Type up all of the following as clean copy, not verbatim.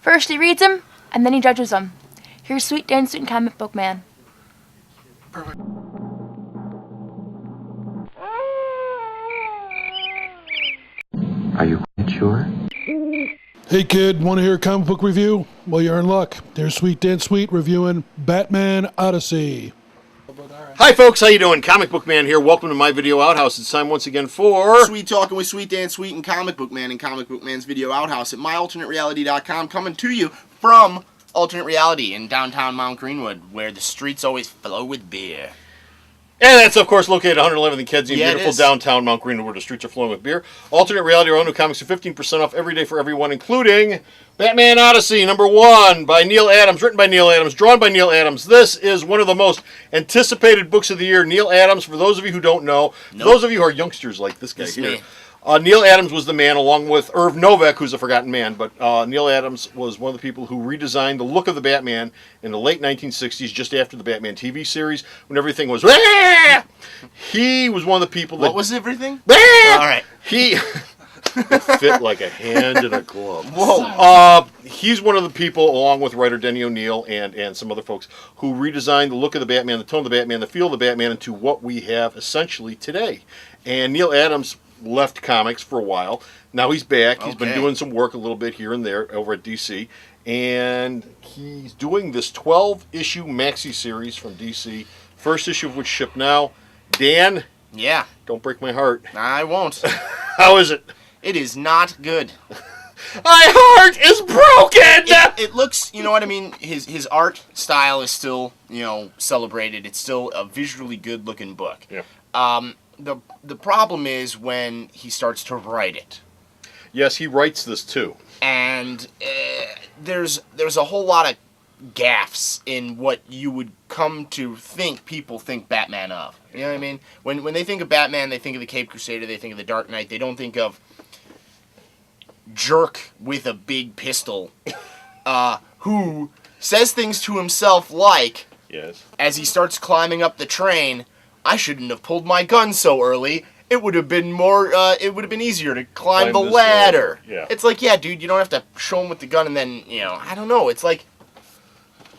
First he reads them, and then he judges them. Here's Sweet Dan, Sweet and Comic Book Man. Perfect. Are you sure? Hey kid, want to hear a comic book review? Well, you're in luck. There's Sweet Dan Sweet reviewing Batman Odyssey. Hi folks, how you doing? Comic Book Man here. Welcome to my video outhouse. It's time once again for Sweet Talking with Sweet Dan Sweet and Comic Book Man and Comic Book Man's video outhouse at myalternatereality.com, coming to you from Alternate Reality in downtown Mount Greenwood, where the streets always flow with beer. And that's, of course, located at 111th and Kedzie in Yeah, beautiful downtown Mount Greenwood, where the streets are flowing with beer. Alternate Reality, our own new comics are 15% off every day for everyone, including Batman Odyssey, #1, by Neil Adams, written by Neil Adams, drawn by Neil Adams. This is one of the most anticipated books of the year. Neil Adams, for those of you who don't know, for those of you who are youngsters like this guy here, Neil Adams was the man, along with Irv Novak, who's a forgotten man, but Neil Adams was one of the people who redesigned the look of the Batman in the late 1960s, just after the Batman TV series, when everything was... He was one of the people that... What was everything? All right. He... fit like a hand in a glove. Whoa. He's one of the people, along with writer Denny O'Neil and some other folks, who redesigned the look of the Batman, the tone of the Batman, the feel of the Batman into what we have essentially today. And Neil Adams left comics for a while. Now he's back. He's been doing some work a little bit here and there over at DC. And he's doing this 12-issue maxi series from DC. First issue of which shipped now. Dan? Yeah. Don't break my heart. I won't. How is it? It is not good. My heart is broken! It looks, you know what I mean? His art style is still, celebrated. It's still a visually good-looking book. Yeah. The problem is when he starts to write it. Yes, he writes this too. And there's a whole lot of gaffes in what you would come to think people think Batman of. You know what I mean? When they think of Batman, they think of the Caped Crusader, they think of the Dark Knight. They don't think of jerk with a big pistol who says things to himself like, as he starts climbing up the train, I shouldn't have pulled my gun so early. It would have been more. It would have been easier to climb the ladder. Yeah. It's like, yeah, dude, you don't have to show him with the gun and then, I don't know. It's like,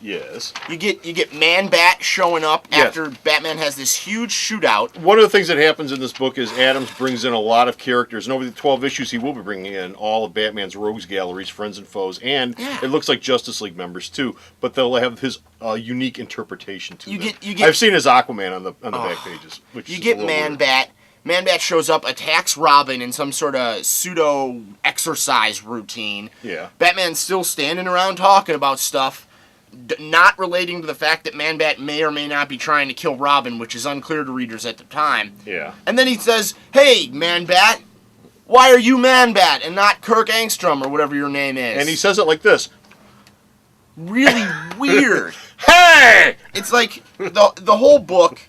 yes, you get Man-Bat showing up after Batman has this huge shootout. One of the things that happens in this book is Adams brings in a lot of characters, and over the 12 issues, he will be bringing in all of Batman's rogues galleries, friends and foes, and it looks like Justice League members too. But they'll have his unique interpretation to them. I've seen his Aquaman on the back pages. Which you get Man-Bat. Man-Bat shows up, attacks Robin in some sort of pseudo-exercise routine. Yeah. Batman's still standing around talking about stuff, not relating to the fact that Man-Bat may or may not be trying to kill Robin, which is unclear to readers at the time. Yeah. And then he says, hey, Man-Bat, why are you Man-Bat and not Kirk Angstrom or whatever your name is? And he says it like this. Really weird. Hey! It's like the whole book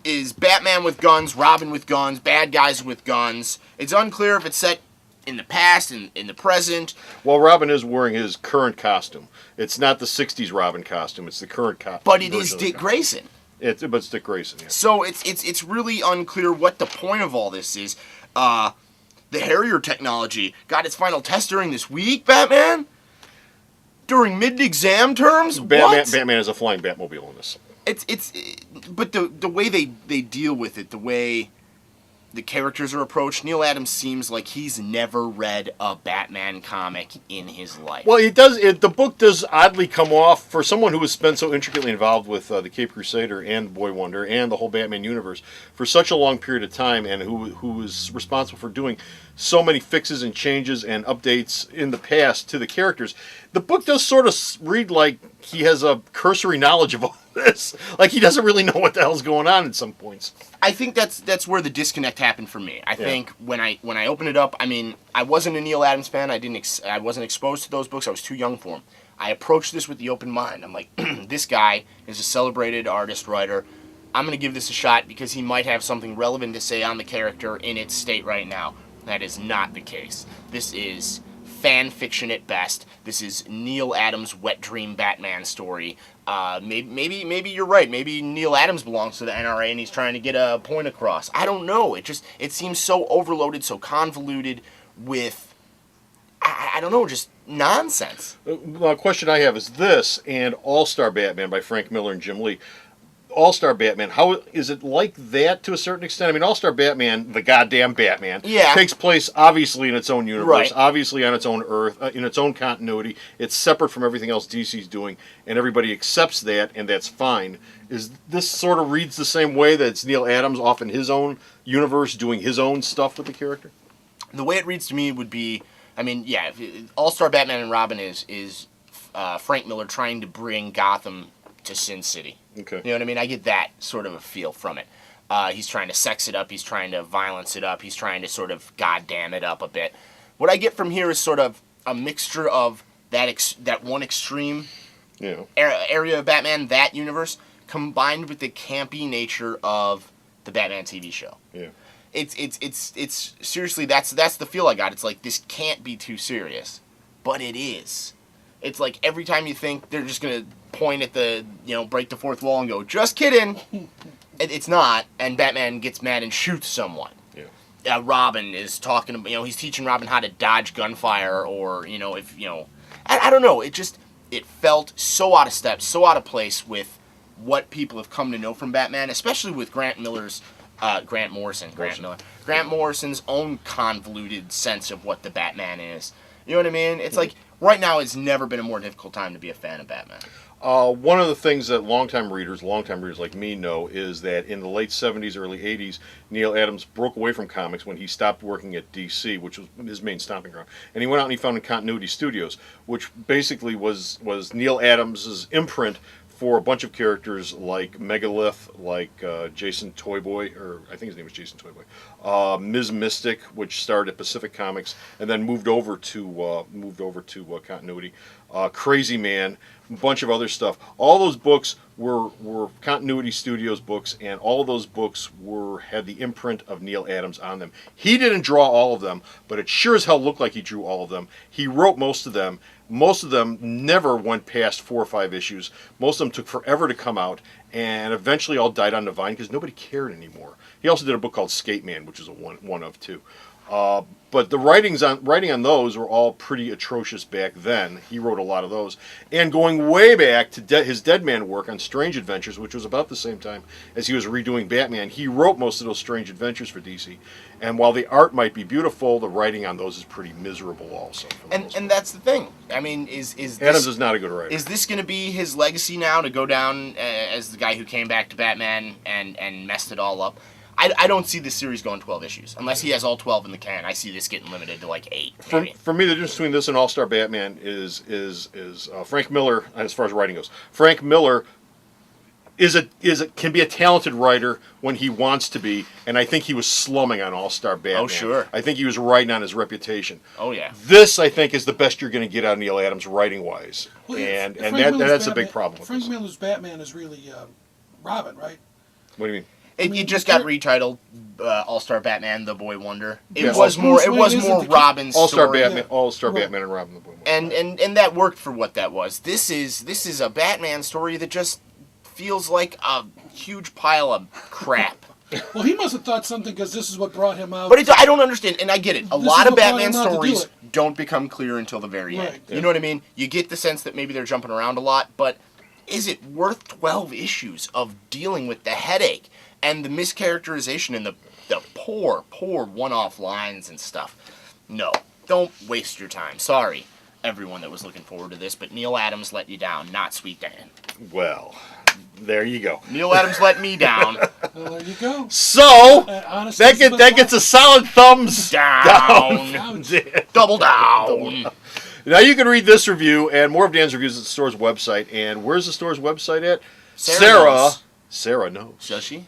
is Batman with guns, Robin with guns, bad guys with guns. It's unclear if it's set in the past, in the present. Well, Robin is wearing his current costume. It's not the 60s Robin costume. It's the current costume. But it is Dick Grayson. But it's Dick Grayson, yeah. So it's really unclear what the point of all this is. The Harrier technology got its final test during this week, Batman? During mid-exam terms? Batman is a flying Batmobile in this. But the way they deal with it, the way the characters are approached, Neil Adams seems like he's never read a Batman comic in his life. Well, the book does oddly come off, for someone who has been so intricately involved with the Caped Crusader and Boy Wonder and the whole Batman universe for such a long period of time, and who is responsible for doing so many fixes and changes and updates in the past to the characters. The book does sort of read like he has a cursory knowledge of all this. Like he doesn't really know what the hell's going on at some points. I think that's where the disconnect happened for me. I think when I opened it up, I mean, I wasn't a Neil Adams fan. I wasn't exposed to those books. I was too young for them. I approached this with the open mind. I'm like, this guy is a celebrated artist, writer. I'm going to give this a shot because he might have something relevant to say on the character in its state right now. That is not the case. This is fan fiction at best. This is Neil Adams' wet dream Batman story. Maybe you're right. Maybe Neil Adams belongs to the NRA and he's trying to get a point across. I don't know. It seems so overloaded, so convoluted with, I don't know, just nonsense. The question I have is this, and All-Star Batman by Frank Miller and Jim Lee. All-Star Batman, how is it like that to a certain extent? I mean, All-Star Batman, the goddamn Batman, takes place obviously in its own universe, obviously on its own Earth, in its own continuity. It's separate from everything else DC's doing, and everybody accepts that, and that's fine. Is this sort of reads the same way that it's Neil Adams off in his own universe doing his own stuff with the character? The way it reads to me would be, I mean, yeah, All-Star Batman and Robin is Frank Miller trying to bring Gotham to Sin City. Okay. You know what I mean? I get that sort of a feel from it. He's trying to sex it up. He's trying to violence it up. He's trying to sort of goddamn it up a bit. What I get from here is sort of a mixture of that one extreme area of Batman, that universe, combined with the campy nature of the Batman TV show. Yeah. It's seriously, that's the feel I got. It's like, this can't be too serious, but it is. It's like every time you think they're just gonna point at the, break the fourth wall and go, just kidding, it's not, and Batman gets mad and shoots someone. Yeah. Robin is talking about, he's teaching Robin how to dodge gunfire, or, I don't know, it felt so out of step, so out of place with what people have come to know from Batman, especially with Grant Morrison's own convoluted sense of what the Batman is. You know what I mean? It's like, right now it's never been a more difficult time to be a fan of Batman. One of the things that longtime readers like me know is that in the late 70s, early 80s, Neil Adams broke away from comics when he stopped working at DC, which was his main stomping ground. And he went out and he founded Continuity Studios, which basically was Neil Adams' imprint for a bunch of characters like Megalith, like Jason Toyboy, or I think his name was Jason Toyboy, Ms. Mystic, which starred at Pacific Comics, and then moved over to Continuity, Crazy Man, a bunch of other stuff. All those books were Continuity Studios books, and all of those books had the imprint of Neil Adams on them. He didn't draw all of them, but it sure as hell looked like he drew all of them. He wrote most of them. Most of them never went past 4 or 5 issues. Most of them took forever to come out, and eventually all died on the vine because nobody cared anymore. He also did a book called Skate Man, which is a one of two. But the writing on those were all pretty atrocious back then. He wrote a lot of those. And going way back to his Deadman work on Strange Adventures, which was about the same time as he was redoing Batman, he wrote most of those Strange Adventures for DC. And while the art might be beautiful, the writing on those is pretty miserable also. And that's the thing. I mean, Adams is not a good writer. Is this going to be his legacy now, to go down as the guy who came back to Batman and messed it all up? I don't see this series going 12 issues. Unless he has all 12 in the can, I see this getting limited to like 8. For me, the difference between this and All-Star Batman is Frank Miller, as far as writing goes. Frank Miller can be a talented writer when he wants to be, and I think he was slumming on All-Star Batman. Oh, sure. I think he was writing on his reputation. Oh, yeah. This, I think, is the best you're going to get out of Neil Adams writing-wise. Well, and that's Batman, a big problem with Frank this. Miller's Batman is really Robin, right? What do you mean? It just got retitled All-Star Batman: The Boy Wonder. It Yeah. was more Robin's All-Star story. Batman, All-Star Batman and Robin the Boy Wonder. And that worked for what that was. This is a Batman story that just feels like a huge pile of crap. Well, he must have thought something, because this is what brought him out. But I don't understand, and I get it. A This lot is of what brought Batman him out to do stories it. don't become clear until the very end. Right. You know what I mean? You get the sense that maybe they're jumping around a lot, but is it worth 12 issues of dealing with the headache and the mischaracterization and the poor one-off lines and stuff? No. Don't waste your time. Sorry, everyone that was looking forward to this, but Neil Adams let you down, not Sweet Dan. Well, there you go. Neil Adams let me down. Well, there you go. So, Honestly, that gets a solid thumbs Down. Double down. Now you can read this review and more of Dan's reviews at the store's website. And where's the store's website at? Sarah knows. Does she?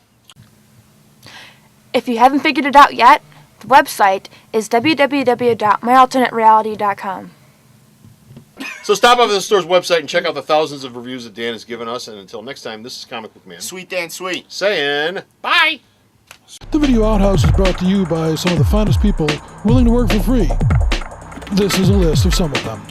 If you haven't figured it out yet, the website is www.myalternatereality.com. So stop off at the store's website and check out the thousands of reviews that Dan has given us. And until next time, this is Comic Book Man Sweet Dan Sweet. saying bye. The Video Outhouse is brought to you by some of the finest people willing to work for free. This is a list of some of them.